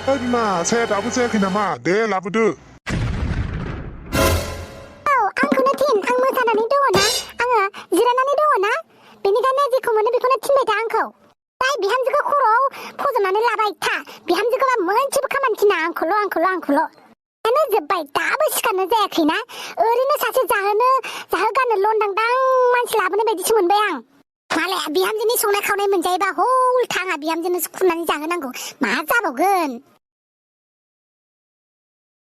बिमा saya दाबो जायाखै नामा दे लाबोदो आंखौनो थिन आं मोसानानै दङ ना आङो जिरायनानै दङ ना बेनिखायनो जेखौ मोनो बेखौनो थिनबाय था आंखौ दाय बिहामजोखौ खर'आव फज'नानै लाबाय था बिहामजोखौबा मोनसेबो खामानि थिना आंखौल' यानो जोब्बाय दाबो सिखारनो जायाखैना ओरैनो सासे जाहोगारनो लनदांदां मानसि लाबोनाय बायदिसो मोनबाय आं मालाय बिहामजोनि संनाय खावनाय मोनजायोबा हल थाङा बिहामजोनोसो खुरनानै जाहोनांगौ मा जाबावगोन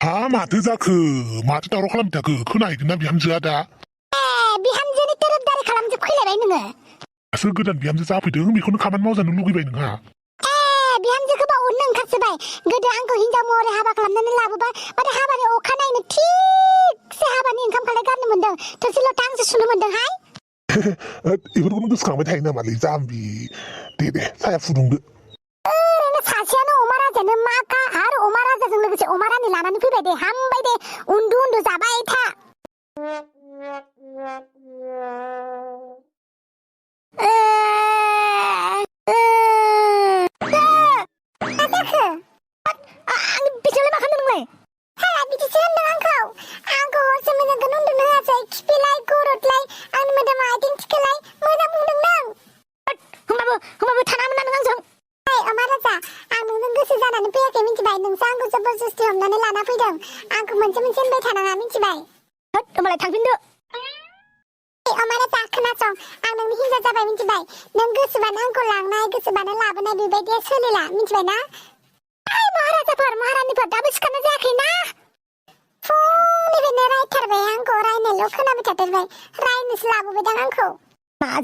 माथो जाखो माथो दावराव खालामबाय थाखो खोनाहैदोंना बिहामजोआ दा बिहामजोनि दोरोबदारि खालामजोबफैलायबाय नोङो दासो गोदान बिहामजो जाफैदों बेखौनो खामानि मावजानो लुगैबाय नोंहा बिहामजोखौबा अननो ओंखारसोबाय गोदो आंखौ हिनजाव महरै हाबा खालामनानै लाबोबाय माथो हाबानि अखानायैनो थिगसे हाबानि ओंखाम खालाय गारनो मोनदों थोरसि लथा आंसो सुनो मोनदोंहाय बेफोरखौनो गोसोखांबाय थायो नामालै जाम्बि दे साया फुदुंदो ओरैनो सासेयानो अमा राजानो माका आरो अमा राजाजों लोगोसे अमा रानि लानानै फैबाय दे हामबाय दे उन्दु जाबाय था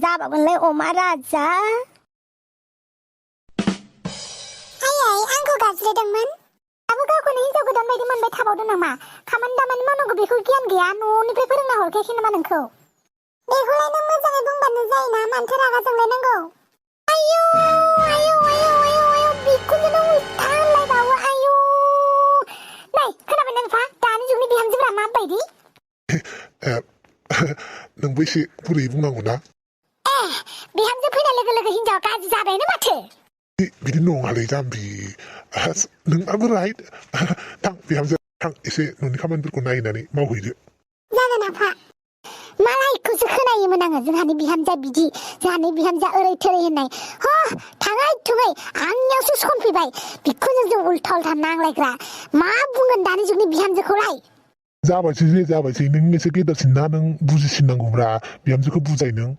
जाबावगोनलाय अमा राजा आंखौ गाज्रिदोंमोन दाबो गावखौनो हिनजाव गोदान बायदि मोनबाय थाबावदों नामा खामानि दामानि मावनांगौ बेखौ गियान गैया न'निफ्राय फोरोंना हरखायाखै नामा नोंखौ बेखौलाय नों मोजाङै बुंबानो जायोना मानोथो रागा जोंलायनांगौ आयौ बिखौनो उल्था होनलायबावो आयौ नै खोनाबाय नोंफा दानि जुगनि बिहामजोफ्रा माबायदि नोंबो एसे गुरै बुंनांगौ ना बिहामजो फैनाय लोगो लोगो हिनजावा गाज्रि जाबायानो माथो बिदि नङालै जाम्बि नोंआबो राइट थां बिहामजो थां एसे न'नि खामानिफोरखौ नायनानै मावहैदो जागोन आफा मालायखौसो खोनायोमोन आङो जोंहानि बिहामजोआ बिदि जोंहानि बिहामजोआ ओरै थोरै होननाय थाङै थुङै आंनियावसो सनफैबाय बिखौनो जों उल्था नांलायग्रा मा बुंगोन दानि जुगनि बिहामजोखौलाय जाबायसै नों एसे गेदेरसिन ना नों बुजिसिननांगौब्रा बिहामजोखौ बुजाय नों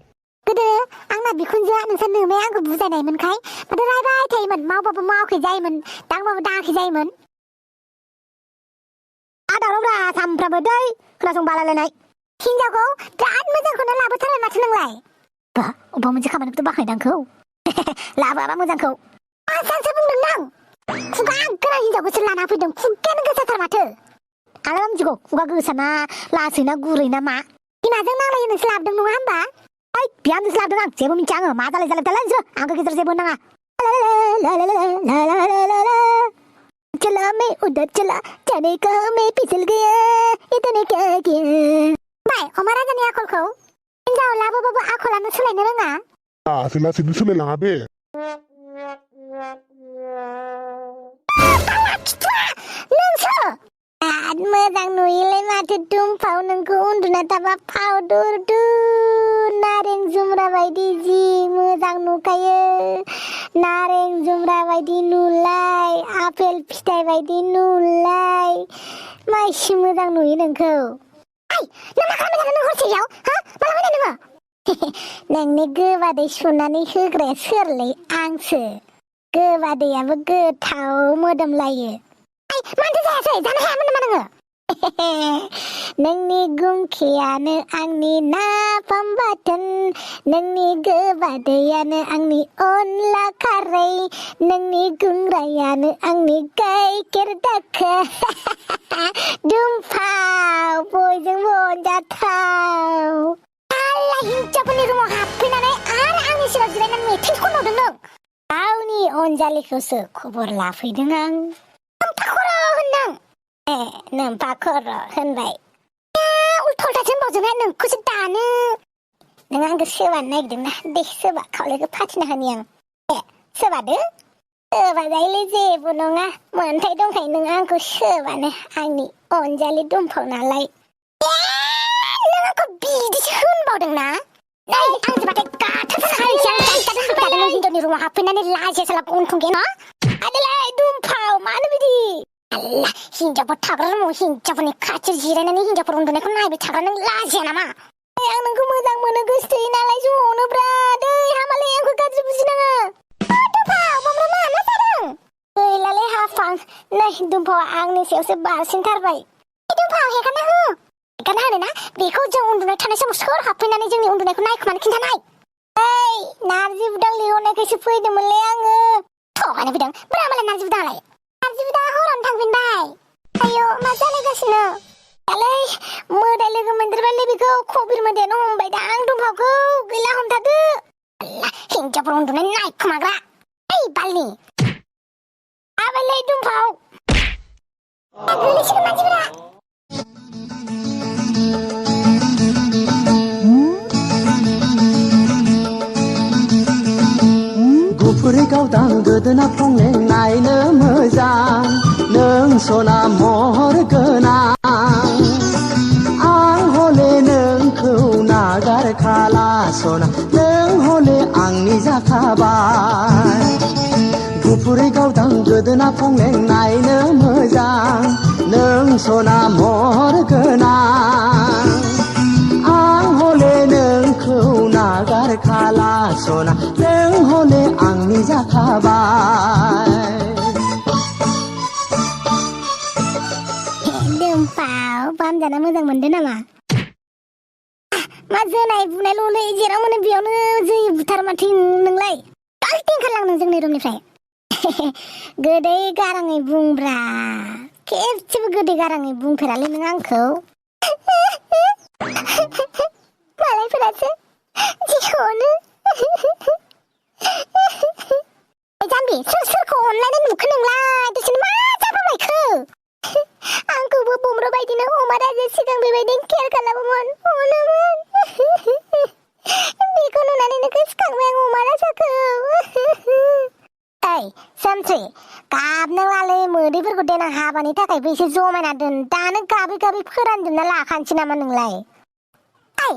गोदो आंना बिखुनजोआ नोंसोर नोमाया आंखौ बुजायनायमोनखाय माथो रायबाय थायोमोन मावबाबो मावाखै जायोमोन दांबाबो दाङाखै जायोमोन आदारावब्रा सामफ्रामबो दै खोनासं बालायलायनाय हिनजावखौ बिराद मोजांखौनो लाबोथारबाय माथो नोंलाय अबेबा मोनसे खामानिखौथ' बाहायदां आंखौ लाबोआबा मोजांखौ आसासो बुंदों नों खुगा गोनां हिनजावखौसो लाना फैदों खुगायानो गोसाथार माथो आरो मिथिगौ खुगा गोसाना लासै ना गुरै ना मा बिमाजों नांलायो नोंसो लाबोदों नङा होमबा बिहामजोसो लाबोदों आं जेबो मिथिया आङो मा जालाय नोंसोर आंखौ गेजेर जेबो नाङा चला मैं उधर चला जाने का मैं फिसल गया इतने क्या किया बाय अमा राजानि आखलखौ हिनजाव लाबोबाबो आखलानो सोलायनो रोङा लासैनो सोलायलाङा बे नोंसो मोजां नुयोलाय माथो दुमफाव नोंखौ उन्दुना थाबा फावदुर नारें जुमब्रा बायदि जि मोजां नुखायो नारें जुमब्रा बायदि नुलाय आपेल फिथाइ बायदि नुलाय माइसि मोजां नुयो नोंखौ नों मा खालामबाय थादों नों हरसेयाव माला फैनाय नोङो नोंनि गोबादै सुनानै होग्राया सोरलै आंसो गोबादैयाबो गोथाव मोदोमलायो मानोथो जायासै जानो हायामोन नामा नोङो नोंनि गुंखियानो आंनि नाफाम बाथोन नोंनि गोबादैयानो आंनि अनला खारै नोंनि गुंग्रायानो आंनि गाइखेर दाखा दुमफाव बयजोंबो अनजाथाव हिनजावफोरनि रुमाव हाबफैनानै आरो आंनि सेराव जिरायनानै मेथाइ खनबावदों नों गावनि अनजालिखौसो खबर लाफैदों आं नोम्फा खर' होनबाय उल्था उल्थासो होनबावजोबबाय नोंखौसो दानो नों आंखौ सोबानो नागिरदोंना दे सोबा खावलायखौ फाथिना होनि आं सोबादो सोबाजायोलै जेबो नङा मोनथाय दंखायो नों आंखौ सोबानो आंनि अनजालि दुमफाव नालाय नों आंखौ बिदिसो होनबावदोंना नै आं जोबाथाय गाथारथारखायो नों हिनजावनि रुमाव हाबफैनानै लाजिया साला गन्थं गैया न आदैलाय दुमफाव मानो बिदि आल्ला हिनजावफोर थाग्रा रुमाव हिनजावफोरनि खाथियाव जिरायनानै हिनजावफोर उन्दुनायखौ नायबाय थाग्रा नों लाजिया नामा आं नोंखौ मोजां मोनो गोसो थोयो नालाय ज'नोब्रा दै हामालै आंखौ गाज्रि बुजिनाङा दुमफाव बमब्रा मा जादों गैलालै हाफां नै दुमफावा आंनि सायावसो बारसिनथारबाय दुमफाव हेगारना हो हेगारना होनो ना बेखौ जों उन्दुनाय थानाय समाव सोर हाबफैनानै जोंनि उन्दुनायखौ नायखोमानो खिन्थानाय ओइ नारजि बुदां लिंहरनायखायसो फैदोंमोनलै आङो थगायनो फैदों बोरा मालाय नारजि बुदाङालाय नारजि बुदाङा हरावनो थांफिनबाय आयौ मा जालायगासिनो दालै मोदाय लोगो मोनदेरबायलै बेखौ कबिर मोदायानो हमबायदां दुमफावखौ गैला हमथादो आल्ला हिनजावफोर उन्दुनाय नायखोमाग्रा ओइ बालनि आबायलै दुमफाव गोलैसिगोन मानसिफोरा गुफुरै गावदां गोदोना फंलें नायनो मोजां नों सना महर गोनां आं हले नोंखौ नागारखाला सना नों हले आंनि जाखाबाय गुफुरै गावदां गोदोना फंलें नायनो मोजां नों सना महर गोनां आं हले नोंखौ नागारखाला सना नों हले आंनि जाखाबाय दुमफाव बामजाना मोजां मोनदों नामा मा जोनाय बुनायल'लै जेराव मोनो बेयावनो जै बुथार माथो नोंलाय गालते ओंखारलां नों जोंनि रुमनिफ्राय गोदै गाराङै बुंब्रा खेबसेबो गोदै गाराङै बुंफेरालै नों आंखौ मालायफोरासो जि अनो जाम्बि सोरखौ अनलायनाय नुखो नोंलाय दसेनो मा जाबावलायखो आंखौबो बमब्रा बायदिनो अमा राजा सिगां बेबायदि केयार खालामोमोन अनोमोन बेखौ नुनानैनो गोसोखांबाय आं अमा राजाखौ ओइ सानस्रि गाबनांलालै मोदैफोरखौ देनां हाबानि थाखायबो एसे जमायना दोन दानो गाबै गाबै फोरानजोबना लाखानोसै नामा नोंलाय ओइ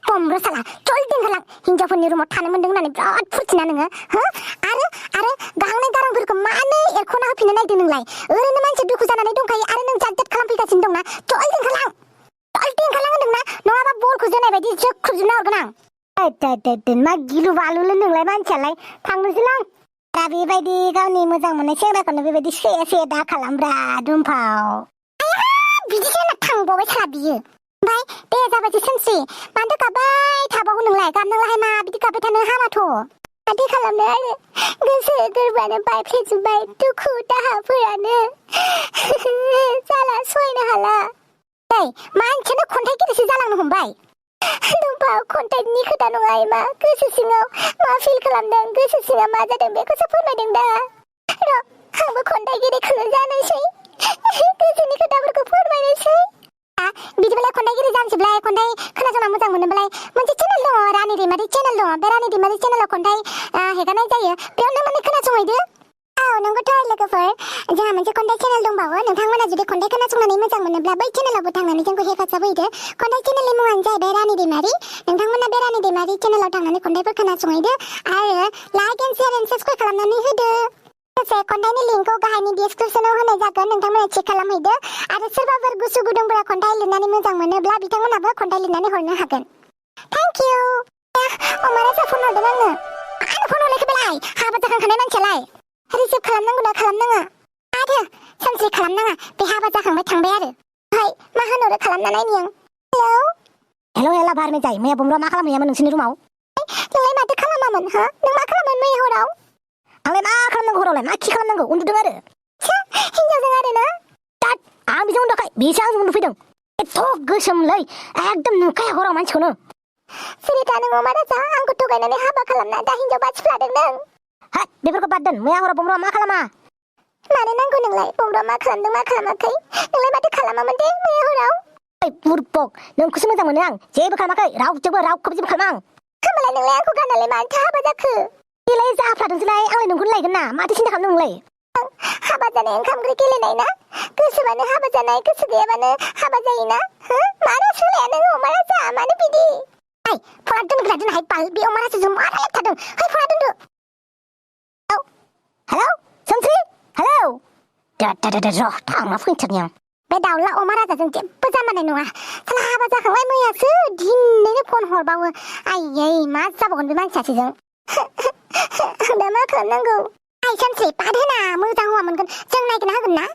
बमब्रा साला जल्दि ओंखारलां हिनजावफोरनि रुमाव थानो मोनदों होननानै बिराद फुरथिना नोङो हो आरो गाहांनाय गारांफोरखौ मानो एरख'ना होफिननो नायदों नोंलाय ओरैनो मानसि दुखु जानानै दंखायो आरो नों जाद जाद खालामफैगासिनो दंना जल्दि ओंखारलां होनदोंना नङाबा बलखौ जोनाय बायदि जोख्रुबजोबना हरगोन आं मा गिलु बालुलै नोंलाय मानसियालाय थांनोसैलां दा बेबायदि गावनि मोजां मोननाय सेंग्राखौनो बेबायदि से दा खालामब्रा दुमफाव बिदिसो होनना थांबावबाय साला बियो ओमफ्राय दे जाबायसो सानस्रि मानोथो गाबबाय थाबावो नोंलाय गाबनांलाहाय मा बिदि गाबबाय थानो हामाथ' माथो खालामनो आरो गोसो गोरबोआनो बायफ्लेजोब्बाय दुखु दाहाफोरानो जाला सहायनो हाला नै मानसियानो खन्थाइगिरिसो जालांनो हमबाय दुमफाव खन्थाइनि खोथा नङा एमा गोसो सिङाव मा फिल खालामदों गोसो सिङाव मा जादों बेखौसो फोरमायदों दा र' आंबो खन्थाइगिरिखौनो जानोसै गोसोनि खोथाफोरखौ फोरमायनोसै बिदिबालाय खन्थाइगिरि जानोसैब्लाय खन्थाइ खोनासंना मोजां मोनोब्लालाय मोनसे चेनेल दङ रानि दैमारि चेनेल दङ बे रानि दैमारि चेनेलाव खन्थाइ हेगारनाय जायो बेयाव नों माने खोनासंहैदो औ नंगौथ' लोगोफोर जोंहा मोनसे खन्थाइ चेनेल दंबावो नोंथांमोना जुदि खन्थाइ खोनासंनानै मोजां मोनोब्ला बै चेनेलावबो थांनानै जोंखौ हेफाजाब होदो खन्थाइ चेनेलनि मुङानो जाहैबाय रानि दैमारि नोंथांमोना बे रानि दैमारि चेनेलाव थांनानै खन्थाइफोर खोनासंहैदो आरो like and share and subscribe खालामनानै होदो लोगोसे खन्थाइनि लिंकखौ गाहायनि डिसक्रिपसनाव होनाय जागोन नोंथांमोना चेक खालामहैदो आरो सोरबाफोर गोसो गुदुंफोरा खन्थाइ लिरनानै मोजां मोनोब्ला बिथांमोनाबो खन्थाइ लिरनानै हरनो हागोन थेंक इउ अमा राजा फन हरदों आंनो फन हरलायखो बेलाय हाबा जाखांखानाय मानसियालाय रिसिभ खालामनांगौ ना खालामनाङा आरो सानस्रि खालामनाङा बे हाबा जाखांबाय थांबाय आरो ओमफ्राय मा होनहरो खालामना नायनि आं हेलौ बारनाय जाय मैया बमब्रा मा खालामहैयामोन नोंसोरनि रुमाव नोंलाय माथो खालामामोन हो नों मा खालामोन मैया हराव आंलाय मा खालामनांगौ हरावलाय मा खि खालामनांगौ उन्दुदों आरो हिनजावजों आरो ना दाद आं बेजों उन्दुवाखै बेसो आंजों उन्दुफैदों एथ' गोसोमलै एकदम नुखाया हराव मानसिखौनो सिरिथा नों अमा राजा आंखौ थगायनानै हाबा खालामना दा हिनजाव बासिफ्लादों नों हाट बेफोरखौ बाद दोन मैया हराव बमब्रा मा खालामा मानो नांगौ नोंलाय बमब्रा मा खालामदों मा खालामाखै नोंलाय माथो खालामामोन दे मैया हराव ओइ बुरबक नोंखौसो मोजां मोनो आं जेबो खालामाखै रावखौबो जेबो खालामा आं होमबालाय नोंलाय आंखौ गारनानै मानोथो हाबा जाखो बेलाय जाफ्लादोंसोलाय आंलाय नोंखौनो लायगोन ना माथो सिन्था खालामदों नोंलाय हाबा जानाय ओंखाम ओंख्रि गेलेनाय ना गोसोबानो हाबा जानाय गोसो गैयाबानो हाबा जायोना मानो सोलाया नों अमा राजा मानो बिदि फना दोनहाय बाल बे अमा राजाजों मारा लेथारदों फना दोनदो हेलौ सोमस्रि हेलौ र' थांना फैथारनि आं बे दाउला अमा राजाजों जेबो जामारनाय नङा साला हाबा जाखांबाय मैयासो दिनैनो फन हरबावो आयै मा जाबावगोन बे मानसियासो जों दा मा खालामनांगौ सानसे बाद होना मोजां हौवा मोनगोन जों नायगिरना होगोन ना